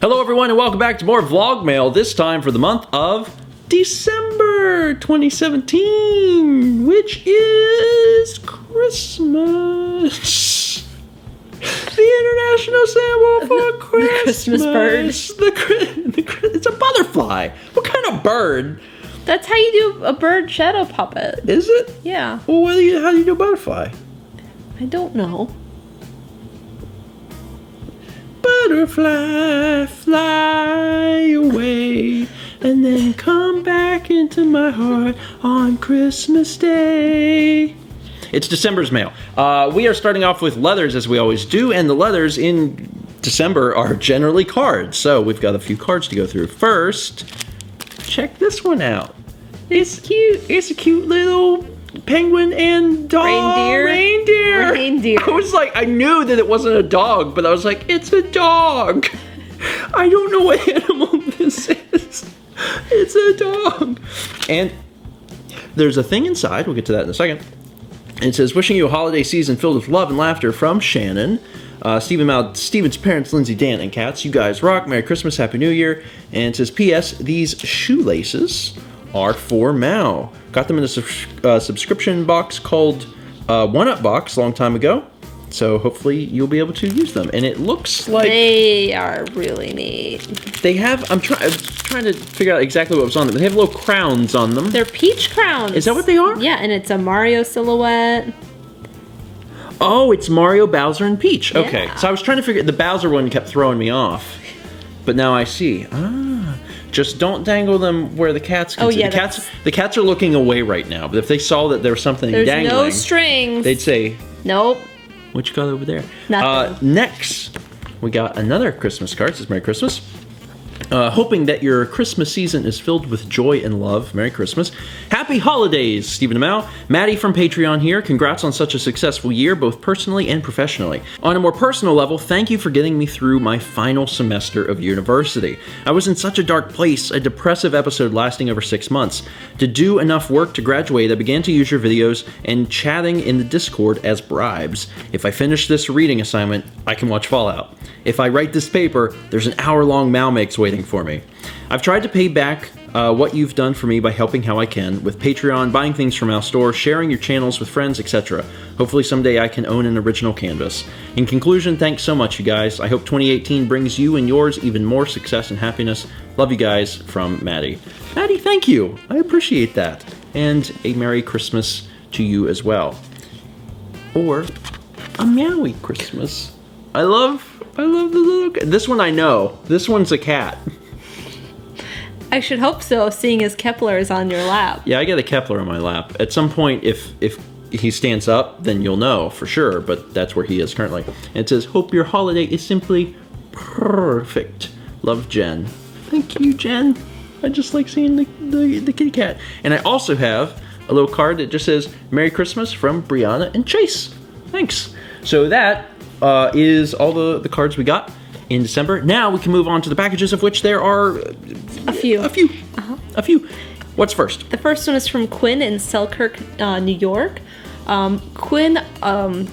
Hello everyone and welcome back to more VlogMail, this time for the month of December 2017, which is Christmas. The international symbol for Christmas. The Christmas bird. It's a butterfly. What kind of bird? That's how you do a bird shadow puppet. Is it? Yeah. Well, how do you do a butterfly? I don't know. Butterfly, fly away, and then come back into my heart on Christmas Day. It's December's mail. We are starting off with letters as we always do, and the letters in December are generally cards. So we've got a few cards to go through. First, check this one out. It's cute. It's a cute little penguin and dog. Reindeer. I was like, I knew that it wasn't a dog, but I was like, it's a dog. I don't know what animal this is. It's a dog. And there's a thing inside. We'll get to that in a second. It says, wishing you a holiday season filled with love and laughter from Shannon. Steven's parents, Lindsay, Dan, and Cats. You guys rock. Merry Christmas. Happy New Year. And it says, P.S. These shoelaces are for Mao. Got them in a subscription box called One Up Box a long time ago. So hopefully you'll be able to use them. And it looks like they are really neat. They have, I'm trying to figure out exactly what was on them. They have little crowns on them. They're peach crowns. Is that what they are? Yeah, and it's a Mario silhouette. Oh, it's Mario, Bowser, and Peach. Okay, Yeah. so I was trying to figure, the Bowser one kept throwing me off. But now I see. Just don't dangle them where the cats can see. Yeah, the cats are looking away right now, but if they saw that there was something dangling, no strings. they'd say, nope. what you got over there? Nothing. Next, we got another Christmas card. It says, Merry Christmas. Hoping that your Christmas season is filled with joy and love. Merry Christmas. Happy holidays, Stephen and Mal. Maddie from Patreon here. Congrats on such a successful year, both personally and professionally. On a more personal level, thank you for getting me through my final semester of university. I was in such a dark place, a depressive episode lasting over 6 months. To do enough work to graduate, I began to use your videos and chatting in the Discord as bribes. If I finish this reading assignment, I can watch Fallout. If I write this paper, there's an hour-long Mal Makes waiting for me. I've tried to pay back what you've done for me by helping how I can, with Patreon, buying things from our store, sharing your channels with friends, etc. Hopefully someday I can own an original canvas. In conclusion, thanks so much, you guys. I hope 2018 brings you and yours even more success and happiness. Love you guys, from Maddie. Maddie, thank you. I appreciate that. And a Merry Christmas to you as well. Or a Meowie Christmas. I love the little cat. This one I know. This one's a cat. I should hope so, seeing as Kepler is on your lap. Yeah, I got a Kepler on my lap. At some point, if he stands up, then you'll know for sure, but that's where he is currently. And it says, hope your holiday is simply perfect. Love, Jen. Thank you, Jen. I just like seeing the kitty cat. And I also have a little card that just says, Merry Christmas from Brianna and Chase. Thanks. So that is all the cards we got in December. Now we can move on to the packages, of which there are A few. A few. What's first? The first one is from Quinn in Selkirk, New York. Quinn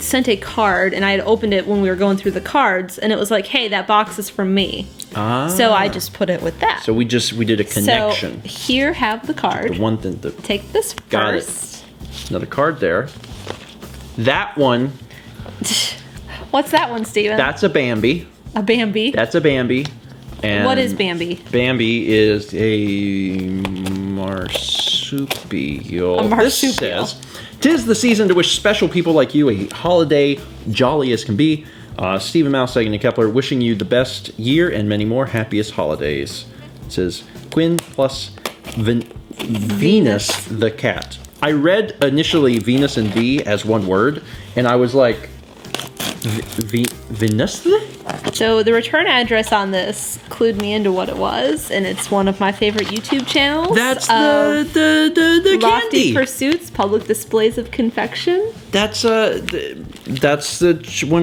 sent a card, and I had opened it when we were going through the cards, and it was like, hey, that box is from me. So I just put it with that. So we did a connection. So here, have the card. The one thing Take this got first. it. Another card there. That one. What's that one, Steven? That's a Bambi. A Bambi? That's a Bambi. And what is Bambi? Bambi is a marsupial. A marsupial. This says, 'tis the season to wish special people like you a holiday jolly as can be. Stephen Mouse, Sagan, and Kepler wishing you the best year and many more happiest holidays. It says, Quinn plus Venus the cat. I read initially Venus and V as one word, and I was like, Venus? So the return address on this clued me into what it was, and it's one of my favorite YouTube channels. That's the Lofty candy. Pursuits, Public Displays of Confection. That's one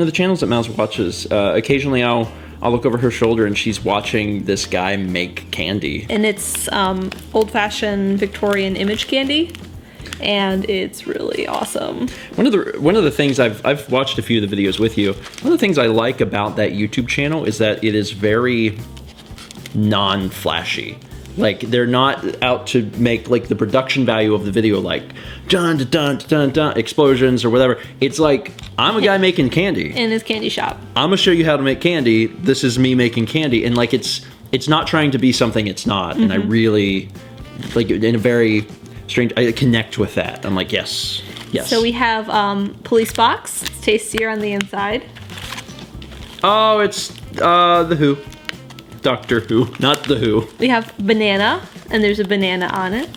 of the channels that Mouse watches. Occasionally I'll look over her shoulder and she's watching this guy make candy. And it's old-fashioned Victorian image candy. And it's really awesome. One of the things I've watched a few of the videos with you. One of the things I like about that YouTube channel is that it is very non-flashy. Like, they're not out to make, like, the production value of the video, like, dun, dun, dun, dun, dun, explosions or whatever. It's like, I'm a guy making candy. In his candy shop. I'm gonna show you how to make candy. This is me making candy. And, like, it's not trying to be something it's not. And I really, like, in a very strange, I connect with that. I'm like, yes, yes. So we have Police Box. It's tastier on the inside. Oh, it's the Who. Doctor Who, not the Who. We have banana, and there's a banana on it.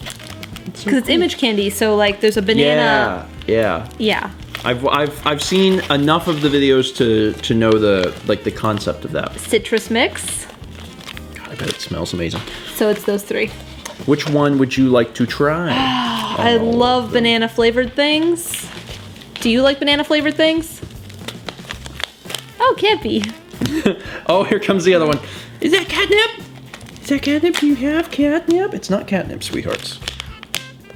Because it's image candy, so like there's a banana. Yeah. I've seen enough of the videos to know the concept of that. Citrus mix. God, I bet it smells amazing. So it's those three. Which one would you like to try? I love banana flavored things. Do you like banana flavored things? Oh, can't be. Oh, here comes the other one. Is that catnip? Is that catnip? Do you have catnip? It's not catnip, sweethearts.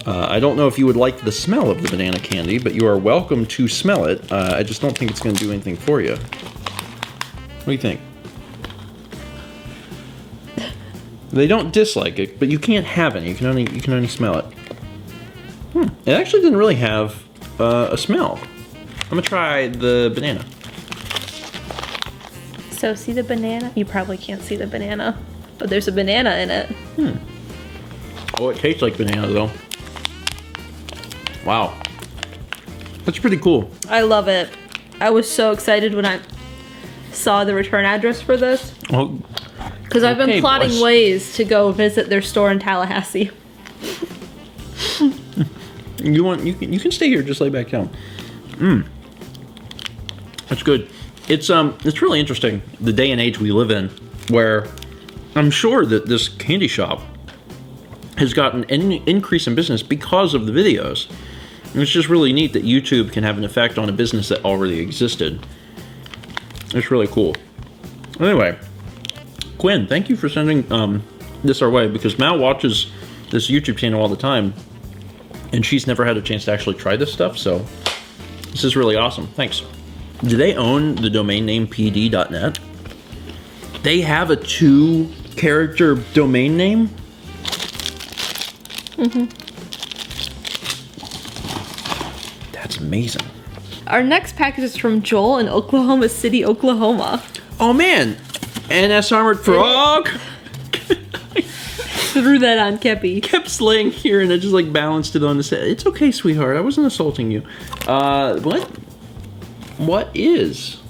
I don't know if you would like the smell of the banana candy, but you are welcome to smell it. I just don't think it's going to do anything for you. What do you think? They don't dislike it, but you can't have any. You can only smell it. It actually didn't really have a smell. I'm gonna try the banana. So see the banana? You probably can't see the banana, but there's a banana in it. Oh, it tastes like banana though. Wow. That's pretty cool. I love it. I was so excited when I saw the return address for this. Well, because I've been plotting ways to go visit their store in Tallahassee. You can stay here, just lay back down. That's good. It's really interesting, the day and age we live in, where I'm sure that this candy shop has gotten an increase in business because of the videos. And it's just really neat that YouTube can have an effect on a business that already existed. It's really cool. Anyway, Quinn, thank you for sending this our way, because Mal watches this YouTube channel all the time, and she's never had a chance to actually try this stuff, so this is really awesome. Thanks. Do they own the domain name pd.net? They have a 2-character domain name? That's amazing. Our next package is from Joel in Oklahoma City, Oklahoma. Oh man! NS Armored Frog! Threw that on Kepi. Kept laying here and I just like balanced it on the set. It's okay, sweetheart. I wasn't assaulting you. What is?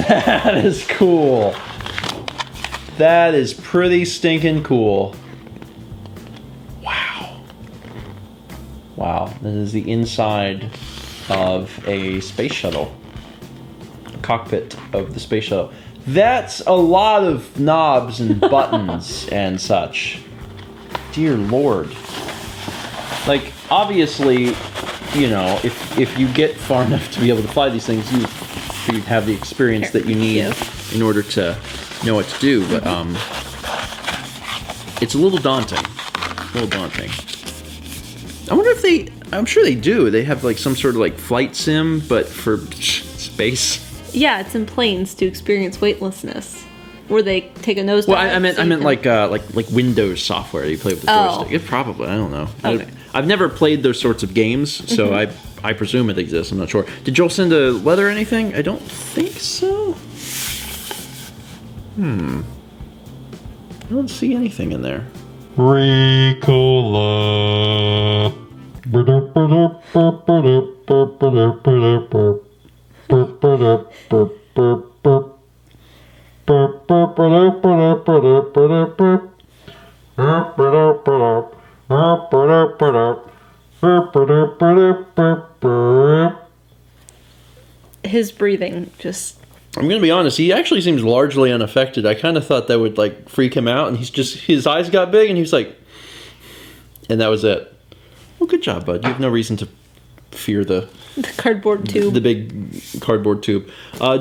That is cool. That is pretty stinking cool. Wow. Wow. That is the inside of a space shuttle. A cockpit of the space shuttle. That's a lot of knobs and buttons and such. Dear Lord. Like, obviously, you know, if you get far enough to be able to fly these things, you have the experience that you need in order to know what to do. But it's a little daunting. I wonder if I'm sure they do. They have like some sort of like flight sim, but for space. Yeah, it's in planes to experience weightlessness, where they take a nose. Well, I meant like Windows software. You play with the joystick. It probably, I don't know. Okay. I've never played those sorts of games, so I presume it exists. I'm not sure. Did Joel send a letter or anything? I don't think so. I don't see anything in there. Ricola. His breathing just... I'm gonna be honest, he actually seems largely unaffected. I kind of thought that would like freak him out, and his eyes got big and he was like, and that was it. Well, good job, bud. You have no reason to fear the cardboard tube. The big cardboard tube.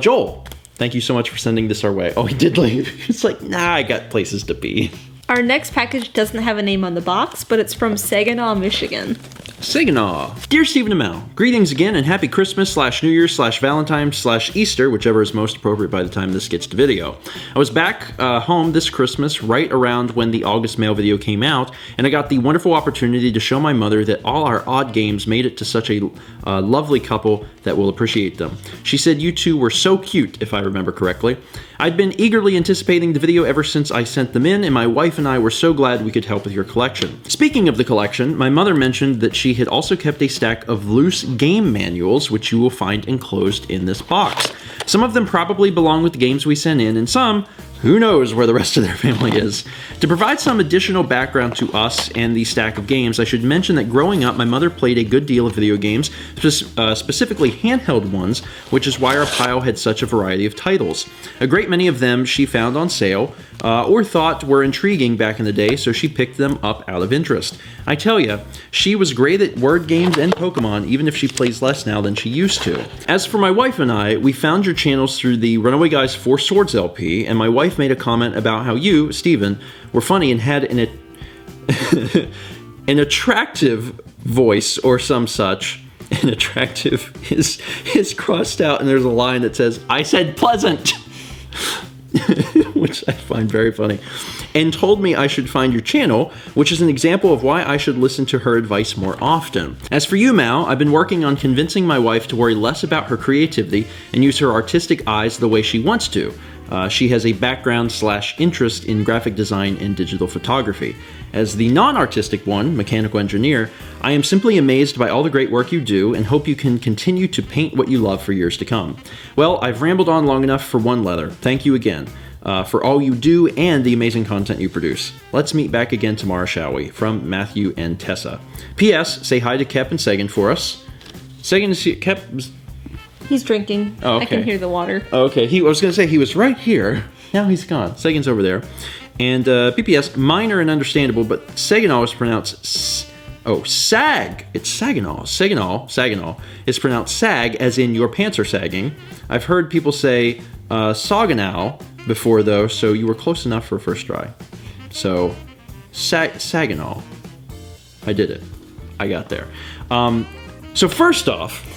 Joel, thank you so much for sending this our way. Oh, he did leave. He's like, nah, I got places to be. Our next package doesn't have a name on the box, but it's from Saginaw, Michigan. Saginaw. Dear Stephen and Mal, greetings again and happy Christmas / New Year's / Valentine's / Easter, whichever is most appropriate by the time this gets to video. I was back home this Christmas right around when the August mail video came out, and I got the wonderful opportunity to show my mother that all our odd games made it to such a lovely couple that will appreciate them. She said you two were so cute, if I remember correctly. I'd been eagerly anticipating the video ever since I sent them in, and my wife and I were so glad we could help with your collection. Speaking of the collection, my mother mentioned that she had also kept a stack of loose game manuals, which you will find enclosed in this box. Some of them probably belong with the games we sent in, and some, who knows where the rest of their family is. To provide some additional background to us and the stack of games, I should mention that growing up, my mother played a good deal of video games, specifically handheld ones, which is why our pile had such a variety of titles. A great many of them she found on sale, or thought were intriguing back in the day, so she picked them up out of interest. I tell ya, she was great at word games and Pokemon, even if she plays less now than she used to. As for my wife and I, we found your channels through the Runaway Guys 4 Swords LP, and my wife made a comment about how you, Stephen, were funny and had an attractive voice or some such. And attractive is crossed out, and there's a line that says, "I said pleasant," which I find very funny, and told me I should find your channel, which is an example of why I should listen to her advice more often. As for you, Mal, I've been working on convincing my wife to worry less about her creativity and use her artistic eyes the way she wants to. She has a background / interest in graphic design and digital photography. As the non-artistic one, mechanical engineer, I am simply amazed by all the great work you do and hope you can continue to paint what you love for years to come. Well, I've rambled on long enough for one letter. Thank you again for all you do and the amazing content you produce. Let's meet back again tomorrow, shall we? From Matthew and Tessa. P.S. Say hi to Kep and Sagan for us. Sagan is here. Kep... He's drinking. Oh, okay. I can hear the water. Okay, I was going to say he was right here. Now he's gone. Sagan's over there. And PPS, minor and understandable, but Saginaw is pronounced sag. It's Saginaw. Saginaw is pronounced sag, as in your pants are sagging. I've heard people say Saginaw before, though, so you were close enough for a first try. So, Saginaw. I did it. I got there. So first off,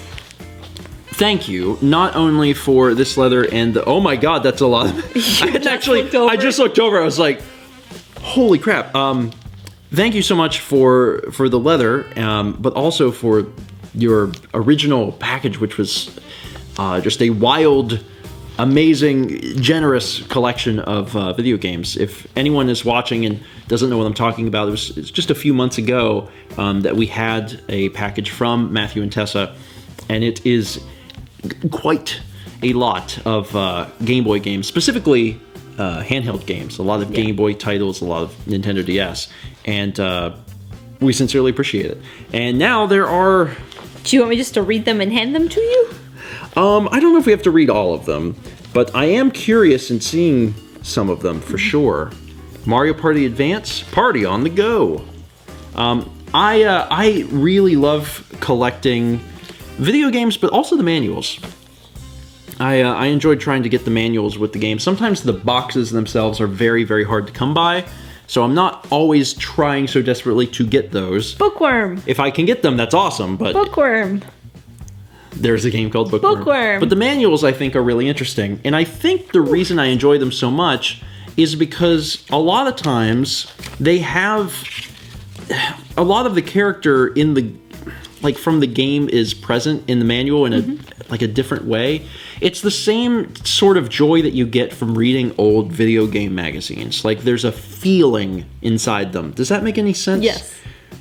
thank you, not only for this leather and the, oh my god, that's a lot. I just looked over, I was like, holy crap. Thank you so much for the leather, but also for your original package, which was just a wild, amazing, generous collection of video games. If anyone is watching and doesn't know what I'm talking about, it's just a few months ago that we had a package from Matthew and Tessa, and it is quite a lot of Game Boy games, specifically handheld games, a lot of Game Boy titles, a lot of Nintendo DS, and we sincerely appreciate it. And now there are... Do you want me just to read them and hand them to you? I don't know if we have to read all of them, but I am curious in seeing some of them for sure. Mario Party Advance, Party on the Go. I really love collecting video games, but also the manuals. I enjoyed trying to get the manuals with the game. Sometimes the boxes themselves are very, very hard to come by, so I'm not always trying so desperately to get those. Bookworm. If I can get them, that's awesome, but... Bookworm. There's a game called Bookworm. Bookworm. But the manuals, I think, are really interesting. And I think the reason I enjoy them so much is because a lot of times they have... A lot of the character in the... like from the game is present in the manual in a different way. It's the same sort of joy that you get from reading old video game magazines. Like there's a feeling inside them. Does that make any sense? Yes.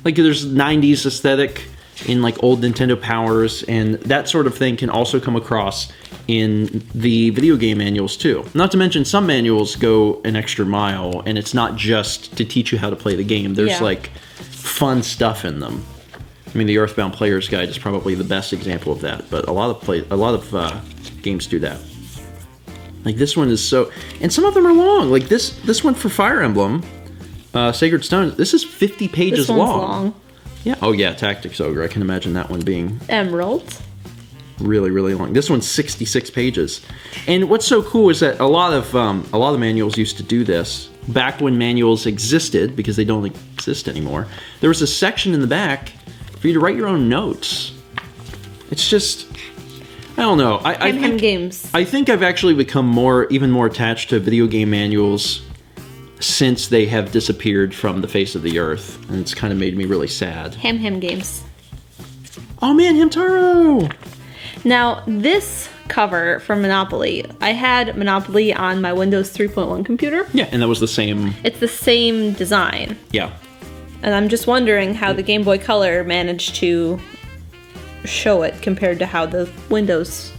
Like there's 90s aesthetic in like old Nintendo Powers, and that sort of thing can also come across in the video game manuals too. Not to mention some manuals go an extra mile, and it's not just to teach you how to play the game. There's like fun stuff in them. I mean, the Earthbound Player's Guide is probably the best example of that, but a lot of games do that. Like this one is so, and some of them are long. Like this one for Fire Emblem, Sacred Stone. This is 50 pages long. Yeah. Oh yeah, Tactics Ogre. I can imagine that one being Emerald. Really, really long. This one's 66 pages. And what's so cool is that a lot of manuals used to do this back when manuals existed, because they don't exist anymore. There was a section in the back for you to write your own notes. It's just, I don't know. I think games. I think I've actually become even more attached to video game manuals since they have disappeared from the face of the earth, and it's kind of made me really sad. Ham games. Oh man, Hamtaro! Now, this cover from Monopoly, I had Monopoly on my Windows 3.1 computer. Yeah, and that was the same. It's the same design. Yeah. And I'm just wondering how the Game Boy Color managed to show it compared to how the Windows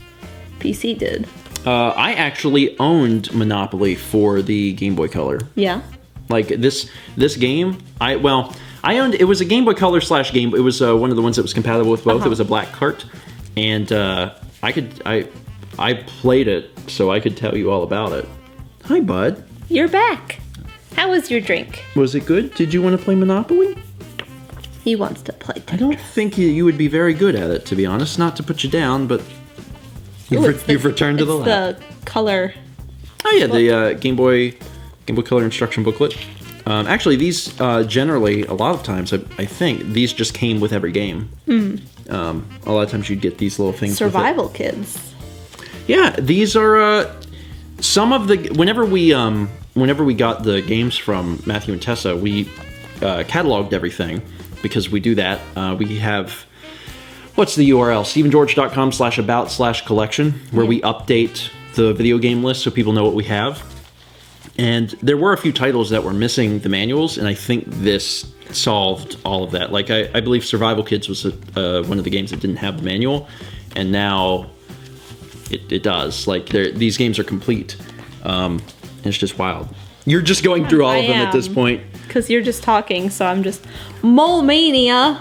PC did. I actually owned Monopoly for the Game Boy Color. Yeah. Like this game, I owned. It was a Game Boy Color / Game. It was one of the ones that was compatible with both. It was a black cart, and I played it, so I could tell you all about it. Hi, bud. You're back. How was your drink? Was it good? Did you want to play Monopoly? He wants to play Tetris. I don't think you would be very good at it, to be honest. Not to put you down, but you've returned to the lab. The color. Oh yeah, the Game Boy Color instruction booklet. Actually, these generally, a lot of times, I think these just came with every game. A lot of times you'd get these little things. Survival Kids. Yeah, these are some of the. Whenever we got the games from Matthew and Tessa, we cataloged everything because we do that. We have. What's the URL? StephenGeorge.com/about/collection, where we update the video game list so people know what we have. And there were a few titles that were missing the manuals, and I think this solved all of that. Like, I believe Survival Kids was one of the games that didn't have the manual, and now it does. Like, these games are complete. And it's just wild. You're just going through all of them at this point. Because you're just talking, so I'm just... Mole Mania!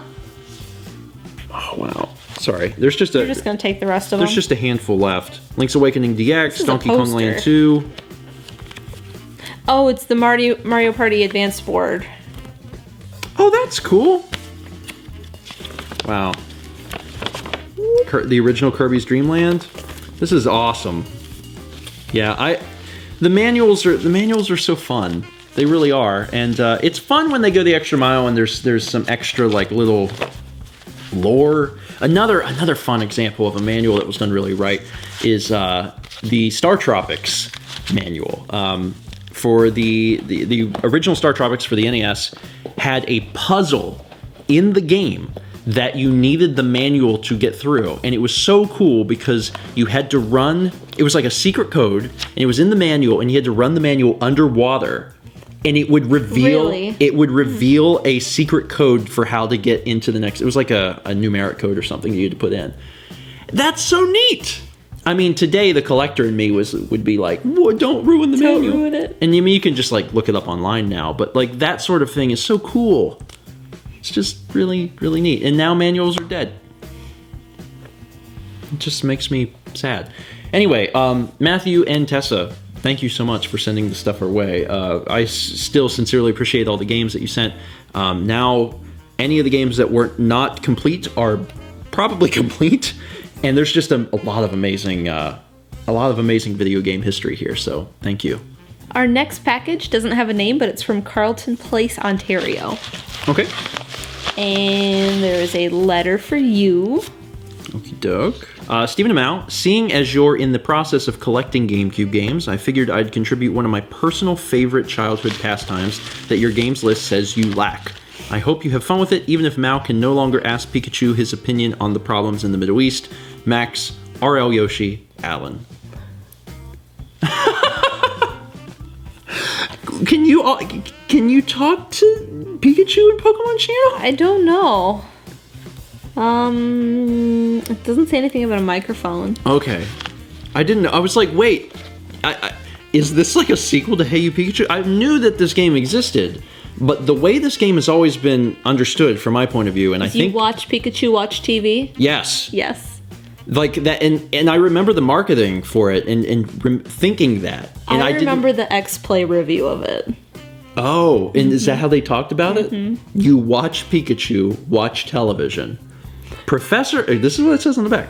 Oh, wow. Sorry. There's just You're just going to take the rest of them? There's just a handful left. Link's Awakening DX, Donkey Kong poster. Land 2... Oh, it's the Mario Party Advanced board. Oh, that's cool. Wow. The original Kirby's Dream Land. This is awesome. Yeah, the manuals are so fun. They really are, and it's fun when they go the extra mile and there's some extra like little lore. Another fun example of a manual that was done really right is the Star Tropics manual. For the original Star Tropics for the NES had a puzzle in the game that you needed the manual to get through, and it was so cool because you had to run. It was like a secret code, and it was in the manual, and you had to run the manual underwater, and it would reveal a secret code for how to get into the next. It was like a numeric code or something you had to put in. That's so neat. I mean, today the collector in me would be like, "Don't ruin the manual." Don't ruin it. And you can just like look it up online now, but like that sort of thing is so cool. It's just really, really neat. And now manuals are dead. It just makes me sad. Anyway, Matthew and Tessa, thank you so much for sending the stuff our way. I still sincerely appreciate all the games that you sent. Now, any of the games that were not complete are probably complete. And there's just a lot of amazing video game history here. So thank you. Our next package doesn't have a name, but it's from Carleton Place, Ontario. Okay. And there is a letter for you. Okie doke. Stephen Amau, seeing as you're in the process of collecting GameCube games, I figured I'd contribute one of my personal favorite childhood pastimes that your games list says you lack. I hope you have fun with it, even if Mao can no longer ask Pikachu his opinion on the problems in the Middle East. Max, RL Yoshi, Allen. Can you talk to Pikachu in Pokemon Channel? I don't know. It doesn't say anything about a microphone. Okay. I didn't know. I was like, wait, is this like a sequel to Hey You Pikachu? I knew that this game existed. But the way this game has always been understood from my point of view, and I think... You watch Pikachu watch TV? Yes. Yes. Like that, and I remember the marketing for it, and thinking that. And I remember the X-Play review of it. Oh, and is that how they talked about it? You watch Pikachu watch television. This is what it says on the back.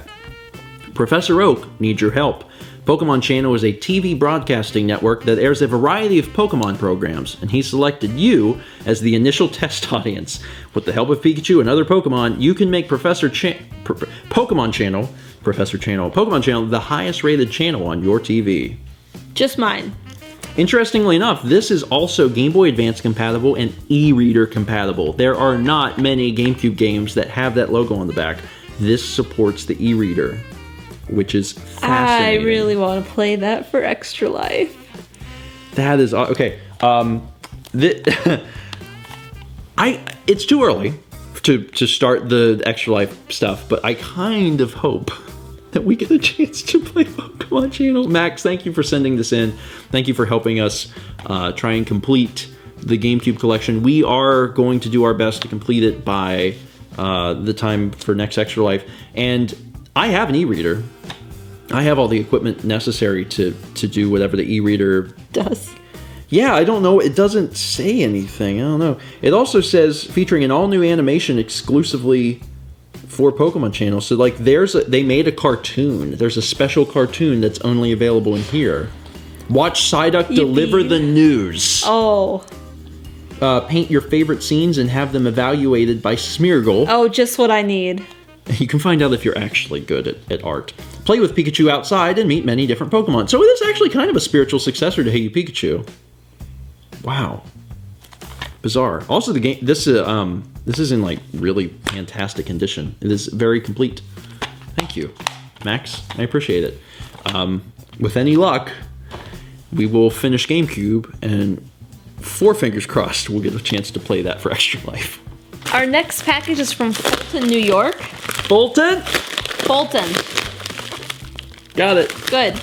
Professor Oak needs your help. Pokemon Channel is a TV broadcasting network that airs a variety of Pokemon programs, and he selected you as the initial test audience. With the help of Pikachu and other Pokemon, you can make Pokemon Channel the highest rated channel on your TV. Just mine. Interestingly enough, this is also Game Boy Advance compatible and e-reader compatible. There are not many GameCube games that have that logo on the back. This supports the e-reader, which is fascinating. I really want to play that for Extra Life. That is okay. It's too early to start the Extra Life stuff, but I kind of hope that we get a chance to play Pokemon Channel. Max, thank you for sending this in. Thank you for helping us try and complete the GameCube collection. We are going to do our best to complete it by the time for next Extra Life. And I have an e-reader. I have all the equipment necessary to do whatever the e-reader does. Yeah, I don't know. It doesn't say anything. I don't know. It also says featuring an all-new animation exclusively for Pokemon Channel. So like they made a cartoon. There's a special cartoon that's only available in here. Watch Psyduck deliver the news. Oh. Paint your favorite scenes and have them evaluated by Smeargle. Oh, just what I need. You can find out if you're actually good at art. Play with Pikachu outside and meet many different Pokemon. So it is actually kind of a spiritual successor to Hey You Pikachu. Wow. Bizarre. Also, the game, this is in like really fantastic condition. It is very complete. Thank you, Max. I appreciate it. With any luck, we will finish GameCube, and 4 fingers crossed, we'll get a chance to play that for Extra Life. Our next package is from Fulton, New York. Fulton? Fulton. Got it. Good.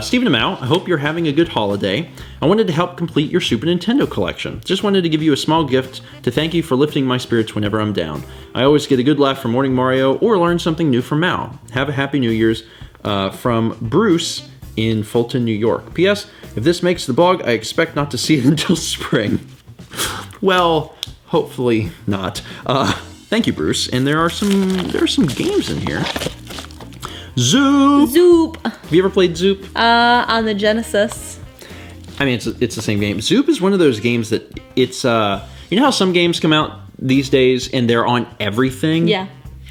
Stephen Amau, I hope you're having a good holiday. I wanted to help complete your Super Nintendo collection. Just wanted to give you a small gift to thank you for lifting my spirits whenever I'm down. I always get a good laugh from Morning Mario or learn something new from Mao. Have a happy New Year's from Bruce in Fulton, New York. P.S. If this makes the blog, I expect not to see it until spring. Well, hopefully not. Thank you, Bruce. And there are some games in here. Zoop! Zoop! Have you ever played Zoop? On the Genesis. I mean, it's the same game. Zoop is one of those games that it's, you know how some games come out these days and they're on everything? Yeah.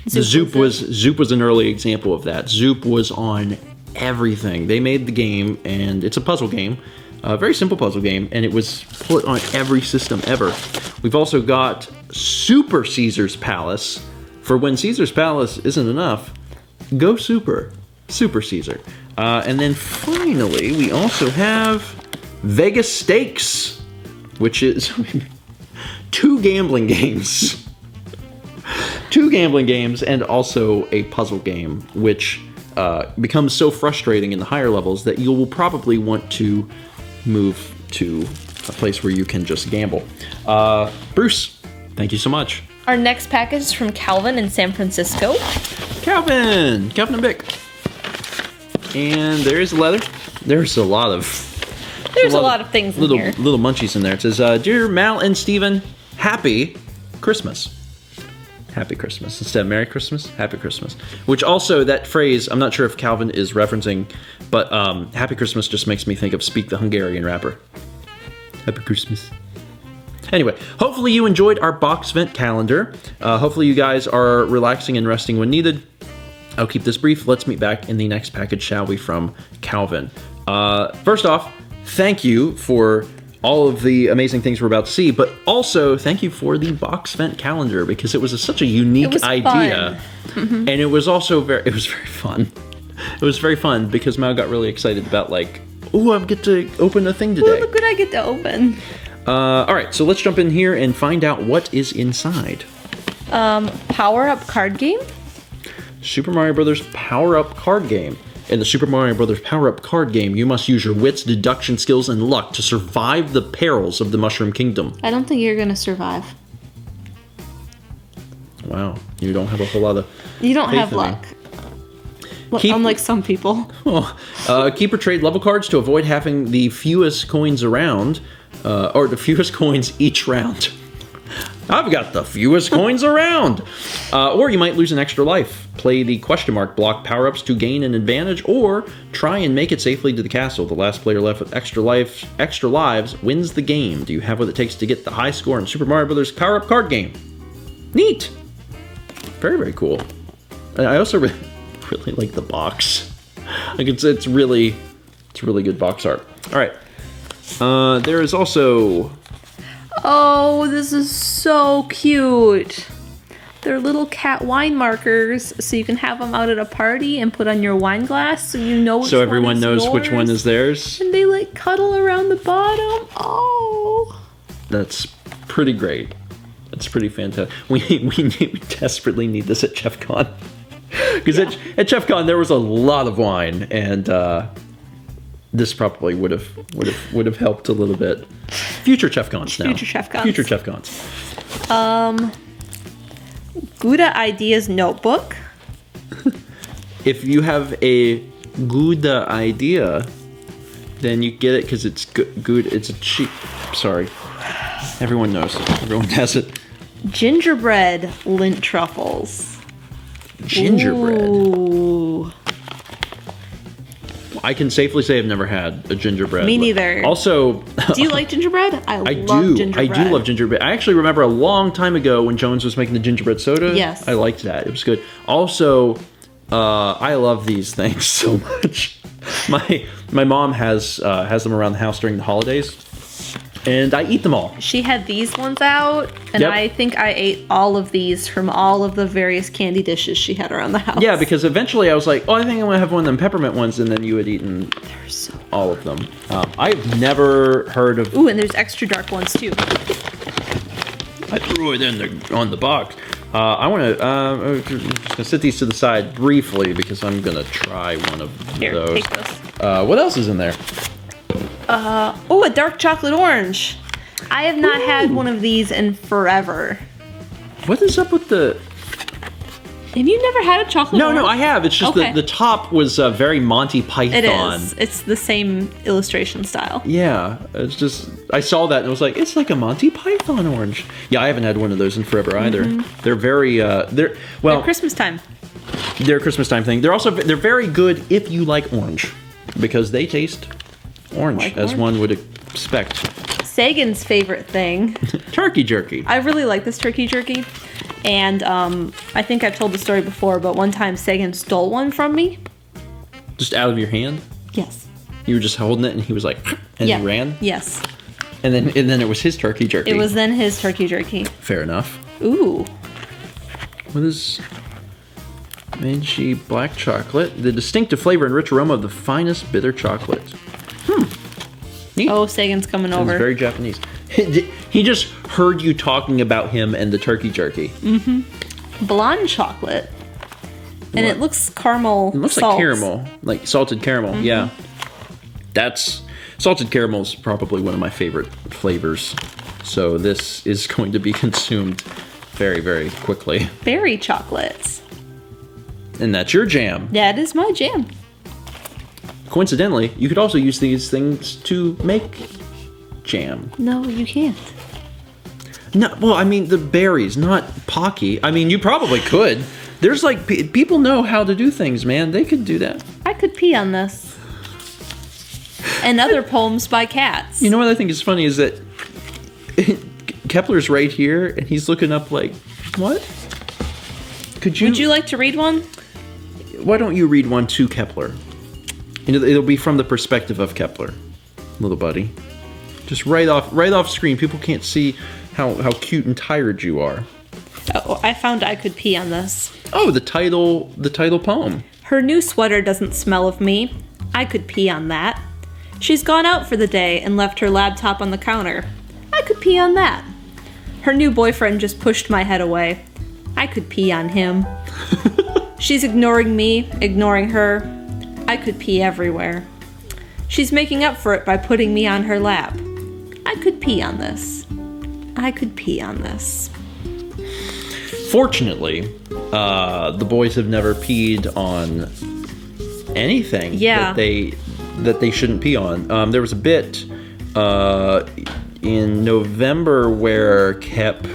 Zoop was an early example of that. Zoop was on everything. They made the game, and it's a puzzle game. A very simple puzzle game, and it was put on every system ever. We've also got Super Caesar's Palace. For when Caesar's Palace isn't enough, go Super Caesar. And then finally, we also have Vegas Stakes, which is 2 gambling games. 2 gambling games and also a puzzle game, which becomes so frustrating in the higher levels that you will probably want to move to a place where you can just gamble. Bruce, thank you so much. Our next package is from Calvin in San Francisco. Calvin and Bick. And there's a letter. There's a lot of things in here. Little munchies in there. It says, Dear Mal and Steven, Happy Christmas. Happy Christmas. Instead of Merry Christmas, Happy Christmas. Which also, that phrase, I'm not sure if Calvin is referencing, but Happy Christmas just makes me think of Speak the Hungarian rapper. Happy Christmas. Anyway, hopefully you enjoyed our box vent calendar. Hopefully you guys are relaxing and resting when needed. I'll keep this brief. Let's meet back in the next package, shall we, from Calvin. First off, thank you for all of the amazing things we're about to see, but also thank you for the box vent calendar, because it was such a unique idea. Mm-hmm. And it was also very fun. It was very fun because Mal got really excited about like, ooh, I get to open a thing today. Ooh, look what I get to open. All right, so let's jump in here and find out what is inside. Power-up card game? Super Mario Brothers Power-Up card game. In the Super Mario Brothers Power-Up card game, you must use your wits, deduction skills, and luck to survive the perils of the Mushroom Kingdom. I don't think you're going to survive. Wow, you don't have a whole lot of You don't have luck. Unlike some people. Keep or trade level cards to avoid having the fewest coins around, or the fewest coins each round. I've got the fewest coins around. Or you might lose an extra life. Play the question mark block power-ups to gain an advantage, or try and make it safely to the castle. The last player left with extra lives wins the game. Do you have what it takes to get the high score in Super Mario Brothers power-up card game? Neat. Very, very cool. And I also really like the box. Like it's really good box art. All right. There is also... Oh, this is so cute. They're little cat wine markers, so you can have them out at a party and put on your wine glass, so you know which so one everyone is knows yours. which one is theirs. And they like cuddle around the bottom. Oh, that's pretty great. That's pretty fantastic. We desperately need this at ChefCon, because at ChefCon there was a lot of wine, and this probably would have helped a little bit. Future ChefCons now. Future ChefCons. Gouda Ideas notebook. If you have a Gouda idea, then you get it because it's good. It's a cheap. Sorry, everyone knows. Everyone has it. Gingerbread lint truffles. Gingerbread. Ooh. I can safely say I've never had a gingerbread. Me neither. Also, do you like gingerbread? I do. Gingerbread. I do love gingerbread. I actually remember a long time ago when Jones was making the gingerbread soda. Yes. I liked that. It was good. Also, I love these things so much. My mom has them around the house during the holidays, and I eat them all. She had these ones out, and Yep. I think I ate all of these from all of the various candy dishes she had around the house. Yeah, because eventually I was like, oh, I think I'm gonna have one of them peppermint ones, and then you had eaten They're so... all of them. I've never heard of. Ooh, and there's extra dark ones too. I threw it on the box. I'm just gonna set these to the side briefly because I'm gonna try one of Here, those. take those. What else is in there? Oh, a dark chocolate orange. I have not had one of these in forever. What is up with the? Have you never had a chocolate orange? No, I have. It's just Okay. the top was very Monty Python. It is. It's the same illustration style. Yeah, it's just I saw that and I was like, it's like a Monty Python orange. Yeah, I haven't had one of those in forever either. They're very They're Christmas time. They're a Christmas time thing. They're very good if you like orange because they taste orange Like as orange? one would expect. Sagan's favorite thing. Turkey jerky. I really like this turkey jerky. And I think I've told the story before, but one time Sagan stole one from me. Just out of your hand? Yes. You were just holding it and he was like, and Yeah. he ran? Yes. And then it was his turkey jerky. It was then his turkey jerky. Fair enough. Ooh. What is Meiji black chocolate? The distinctive flavor and rich aroma of the finest bitter chocolate. Neat. Oh, Sagan's coming It's over. very Japanese. He just heard you talking about him and the turkey jerky. Blonde chocolate. And What? it looks caramel. It looks salts. like caramel, like salted caramel. Yeah, that's salted caramel is probably one of my favorite flavors. So this is going to be consumed very, very quickly. Berry chocolates. And that's your jam. That is my jam. Coincidentally, you could also use these things to make jam. No, you can't. No, well, I mean the berries, not Pocky. I mean, you probably could. There's like people know how to do things, man. They could do that. I could pee on this. And other poems by cats. You know what I think is funny is that Kepler's right here, and he's looking up like, what? Could you? Would you like to read one? Why don't you read one to Kepler? It'll be from the perspective of Kepler, little buddy. Just right off screen. People can't see how cute and tired you are. Oh, I found I could pee on this. Oh, the title poem. Her new sweater doesn't smell of me. I could pee on that. She's gone out for the day and left her laptop on the counter. I could pee on that. Her new boyfriend just pushed my head away. I could pee on him. She's ignoring me, ignoring her. I could pee everywhere. She's making up for it by putting me on her lap. I could pee on this. I could pee on this. Fortunately, the boys have never peed on anything Yeah. that they shouldn't pee on. There was a bit in November where Kep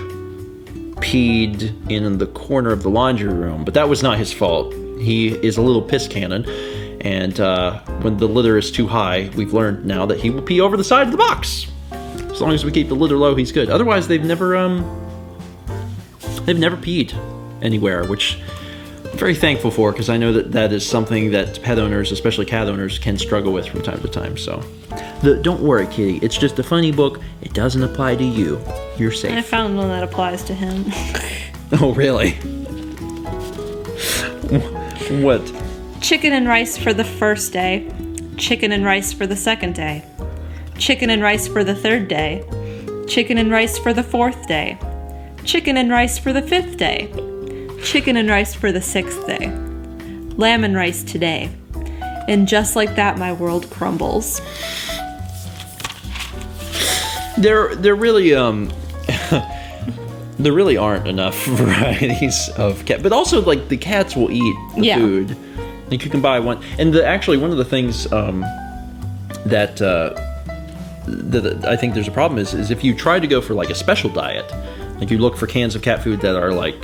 peed in the corner of the laundry room, but that was not his fault. He is a little piss cannon, and when the litter is too high, we've learned now that he will pee over the side of the box. As long as we keep the litter low, he's good. Otherwise, they've never peed anywhere, which I'm very thankful for, because I know that is something that pet owners, especially cat owners, can struggle with from time to time. So, don't worry, kitty. It's just a funny book. It doesn't apply to you. You're safe. I found one that applies to him. Oh, really? What? Chicken and rice for the first day. Chicken and rice for the second day. Chicken and rice for the third day. Chicken and rice for the fourth day. Chicken and rice for the fifth day. Chicken and rice for the sixth day. Lamb and rice today. And just like that, my world crumbles. There really there really aren't enough varieties of cat, but also like the cats will eat the food. Like you can buy one, and actually one of the things that I think there's a problem is if you try to go for like a special diet, like you look for cans of cat food that are like,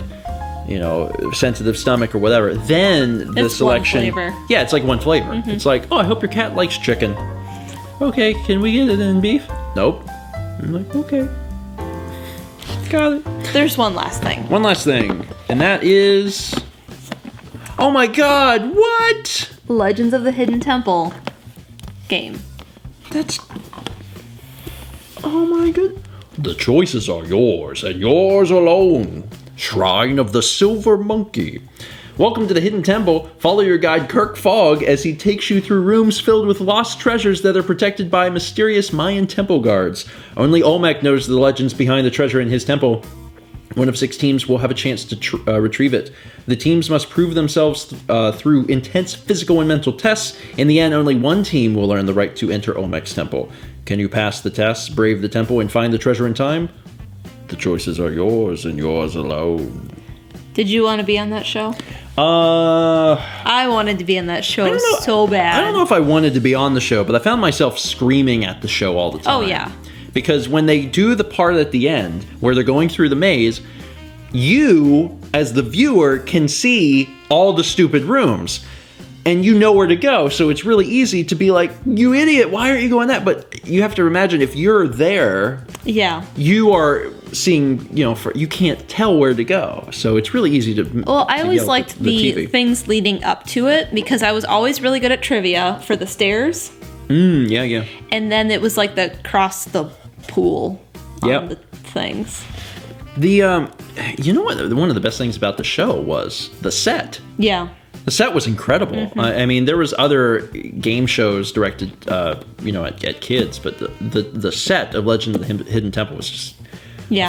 you know, sensitive stomach or whatever, then the selection, one flavor. Yeah, it's like one flavor. Mm-hmm. It's like, oh, I hope your cat likes chicken. Okay, can we get it in beef? Nope. I'm like, okay, got it. There's one last thing. One last thing, and that is, oh my God, what? Legends of the Hidden Temple game. That's, oh my God. The choices are yours, and yours alone. Shrine of the Silver Monkey. Welcome to the Hidden Temple. Follow your guide Kirk Fogg as he takes you through rooms filled with lost treasures that are protected by mysterious Mayan temple guards. Only Olmec knows the legends behind the treasure in his temple. One of 6 teams will have a chance to retrieve it. The teams must prove themselves through intense physical and mental tests. In the end, only one team will earn the right to enter Olmec's temple. Can you pass the tests, brave the temple, and find the treasure in time? The choices are yours and yours alone. Did you want to be on that show? I wanted to be on that show so bad. I don't know if I wanted to be on the show, but I found myself screaming at the show all the time. Oh, yeah. Because when they do the part at the end where they're going through the maze, you, as the viewer, can see all the stupid rooms. And you know where to go, so it's really easy to be like, you idiot, why aren't you going that? But you have to imagine, if you're there, you are seeing, you know, you can't tell where to go. So it's really easy to. Well, I always liked the things leading up to it, because I was always really good at trivia for the stairs. Yeah. And then it was like the cross the pool on the things. You know what? One of the best things about the show was the set. Yeah. The set was incredible. Mm-hmm. I mean, there was other game shows directed, at kids, but the set of Legend of the Hidden Temple was just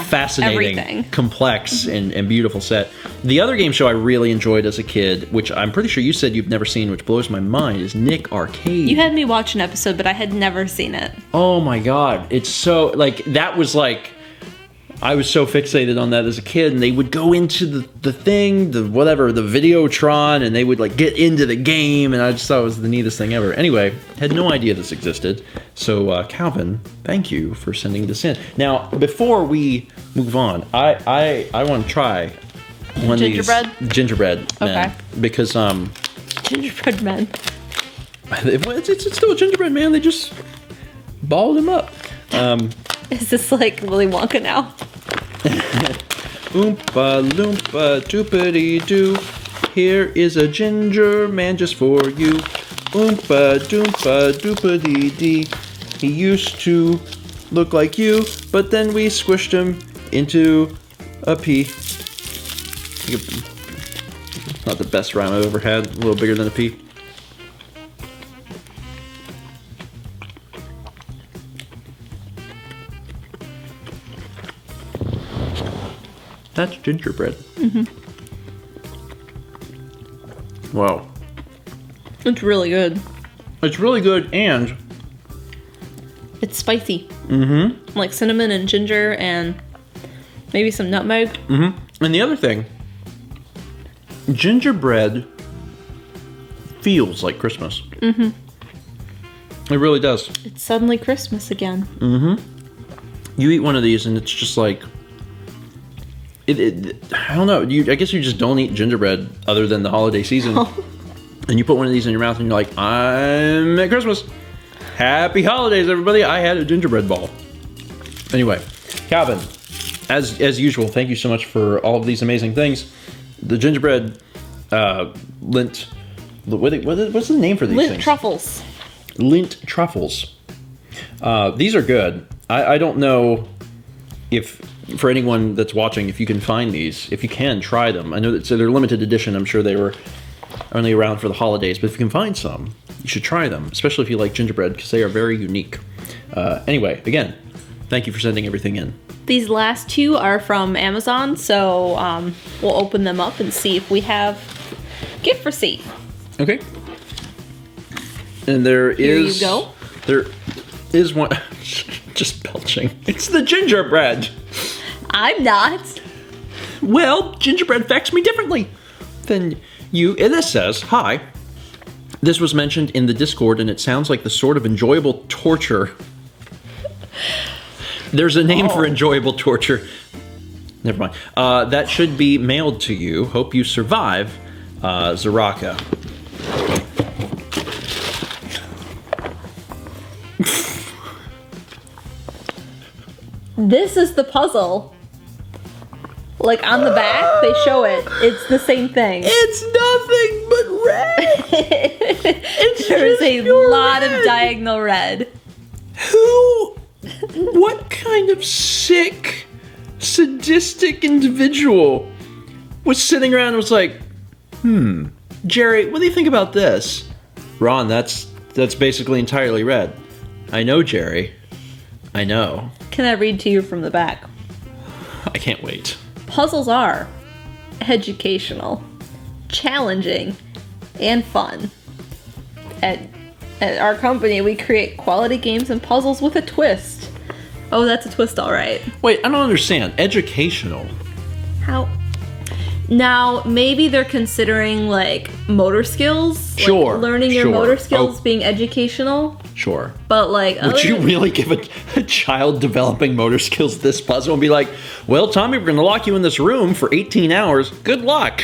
fascinating, everything. Complex, and beautiful set. The other game show I really enjoyed as a kid, which I'm pretty sure you said you've never seen, which blows my mind, is Nick Arcade. You had me watch an episode, but I had never seen it. Oh my God. It's so, like, that was like, I was so fixated on that as a kid, and they would go into the thing, the Videotron, and they would like get into the game, and I just thought it was the neatest thing ever. Anyway, had no idea this existed. So Calvin, thank you for sending this in. Now, before we move on, I want to try one of these gingerbread men, because gingerbread men. It's still a gingerbread man. They just balled him up. Is this like Willy Wonka now? Oompa loompa doopity doo. Here is a ginger man just for you. Oompa doompa doopity dee. He used to look like you, but then we squished him into a pea. Not the best rhyme I've ever had. A little bigger than a pea. That's gingerbread. Mm-hmm. Wow. It's really good. It's really good, and it's spicy. Mm-hmm. Like cinnamon and ginger and maybe some nutmeg. Mm-hmm. And the other thing, gingerbread feels like Christmas. Mm-hmm. It really does. It's suddenly Christmas again. Mm-hmm. You eat one of these and it's just like, I don't know. I guess you just don't eat gingerbread other than the holiday season. And you put one of these in your mouth and you're like, I'm at Christmas. Happy holidays, everybody. I had a gingerbread ball. Anyway, Calvin, as usual, thank you so much for all of these amazing things. The gingerbread lint, what's the name for these things? Lint truffles. Lint truffles. These are good. I don't know if, for anyone that's watching, if you can find these. If you can, try them. I know that they're limited edition. I'm sure they were only around for the holidays, but if you can find some, you should try them, especially if you like gingerbread, because they are very unique. Anyway, again, thank you for sending everything in. These last two are from Amazon, so we'll open them up and see if we have gift receipt. Okay. And there is one just belching. It's the gingerbread. I'm not. Well, gingerbread affects me differently than you. And this says, hi. This was mentioned in the Discord, and it sounds like the sort of enjoyable torture. There's a name for enjoyable torture. Never mind. That should be mailed to you. Hope you survive, Zaraka. This is the puzzle. Like on the back, they show it. It's the same thing. It's nothing but red. There is a lot of diagonal red. What kind of sick, sadistic individual was sitting around and was like, Jerry, what do you think about this? Ron, that's basically entirely red. I know, Jerry. I know. Can I read to you from the back? I can't wait. Puzzles are educational, challenging, and fun. At our company, we create quality games and puzzles with a twist. Oh, that's a twist, all right. Wait, I don't understand. Educational. How? Now, maybe they're considering, like, motor skills. Sure. Like learning your motor skills being educational. Sure. But, like... Would you really give a child developing motor skills this puzzle and be like, well, Tommy, we're going to lock you in this room for 18 hours. Good luck.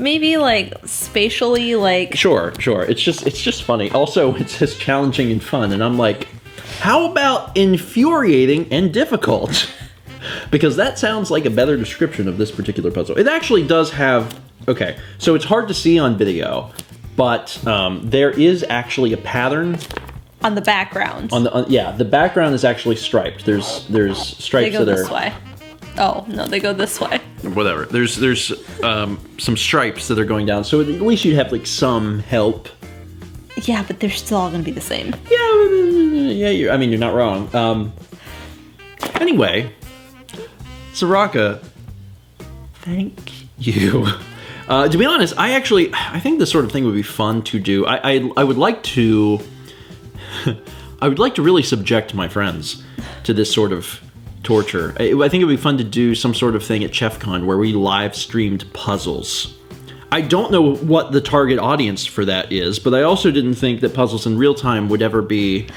Maybe, like, spatially, like... Sure. It's just funny. Also, it says challenging and fun, and I'm like, how about infuriating and difficult? Because that sounds like a better description of this particular puzzle. It actually does have... Okay, so it's hard to see on video, but there is actually a pattern... On the background. The background is actually striped. There's stripes that are... They go this way. Oh, no, they go this way. Whatever. There's some stripes that are going down, so at least you'd have, like, some help. Yeah, but they're still all going to be the same. Yeah, you're not wrong. Anyway... Soraka, thank you. To be honest, I think this sort of thing would be fun to do. I would like to, I would like to really subject my friends to this sort of torture. I think it would be fun to do some sort of thing at ChefCon where we live streamed puzzles. I don't know what the target audience for that is, but I also didn't think that puzzles in real time would ever be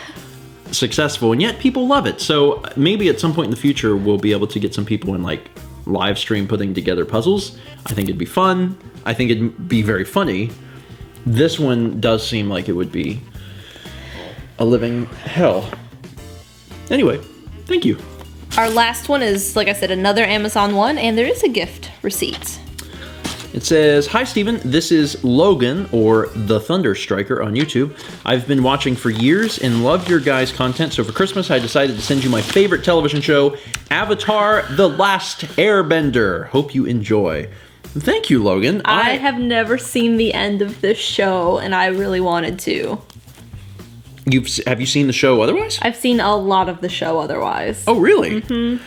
successful, and yet people love it. So maybe at some point in the future we'll be able to get some people in, like, live stream putting together puzzles. I think it'd be fun. I think it'd be very funny. This one does seem like it would be a living hell. Anyway, thank you. Our last one is, like I said, another Amazon one, and there is a gift receipt. It says, hi, Steven. This is Logan, or The Thunder Striker, on YouTube. I've been watching for years and loved your guys' content, so for Christmas I decided to send you my favorite television show, Avatar: The Last Airbender. Hope you enjoy. Thank you, Logan. I have never seen the end of this show, and I really wanted to. Have you seen the show otherwise? I've seen a lot of the show otherwise. Oh, really? Mm-hmm.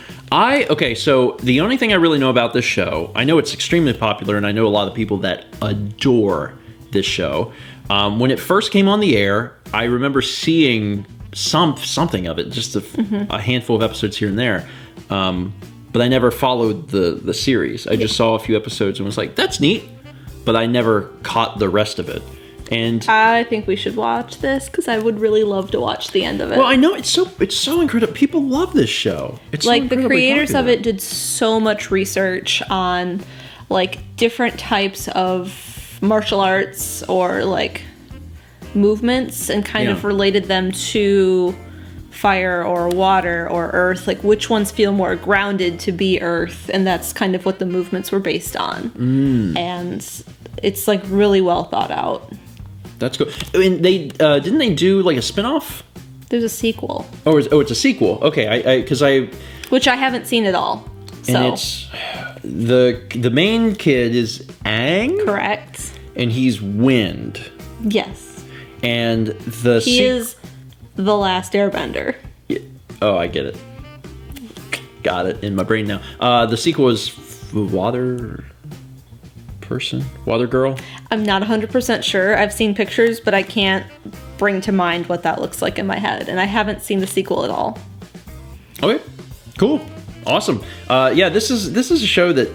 Okay, so the only thing I really know about this show, I know it's extremely popular, and I know a lot of people that adore this show. When it first came on the air, I remember seeing something of it, just a handful of episodes here and there. But I never followed the series. I just saw a few episodes and was like, that's neat. But I never caught the rest of it. And I think we should watch this because I would really love to watch the end of it. well, I know it's so incredible. People love this show. It's like so the incredibly creators popular. of it did so much research on like different types of martial arts or like movements and kind of related them to fire or water or earth, like which ones feel more grounded to be earth, and that's kind of what the movements were based on. And it's like really well thought out. That's cool. I mean, they didn't they do like a spin-off? There's a sequel. It's a sequel. Okay, Which I haven't seen at all. So. And it's the main kid is Aang. Correct. And he's Wind. Yes. And he is the last Airbender. Oh, I get it. Got it in my brain now. The sequel is Water Girl. I'm not 100% sure. I've seen pictures, but I can't bring to mind what that looks like in my head, and I haven't seen the sequel at all. Okay, cool, awesome. This is a show that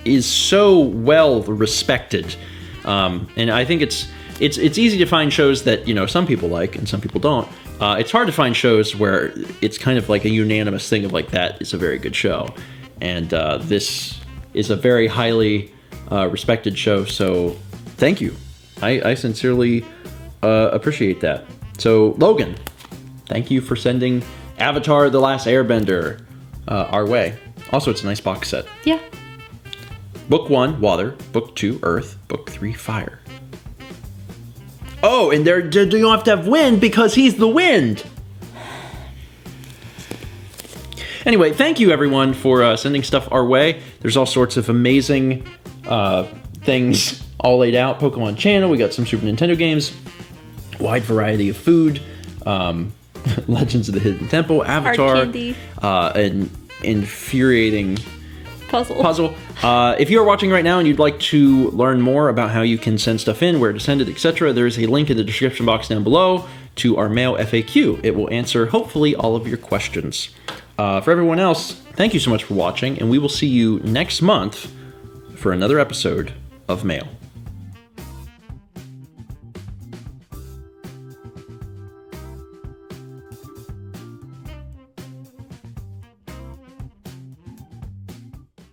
is so well respected, and I think it's easy to find shows that some people like and some people don't. It's hard to find shows where it's kind of like a unanimous thing of like that is a very good show, and this is a very highly respected show. So thank you. I sincerely appreciate that. So Logan, thank you for sending Avatar: The Last Airbender our way. Also, it's a nice box set. Yeah. Book 1, Water. Book 2, Earth. Book 3, Fire. Oh, and you don't have to have Wind because he's the Wind. Anyway, thank you everyone for sending stuff our way. There's all sorts of amazing things all laid out. Pokemon channel, we got some Super Nintendo games, wide variety of food, Legends of the Hidden Temple, Avatar, Hard candy. an infuriating puzzle. If you are watching right now and you'd like to learn more about how you can send stuff in, where to send it, etc., there's a link in the description box down below to our mail FAQ. It will answer, hopefully, all of your questions. For everyone else, thank you so much for watching, and we will see you next month for another episode of Mail.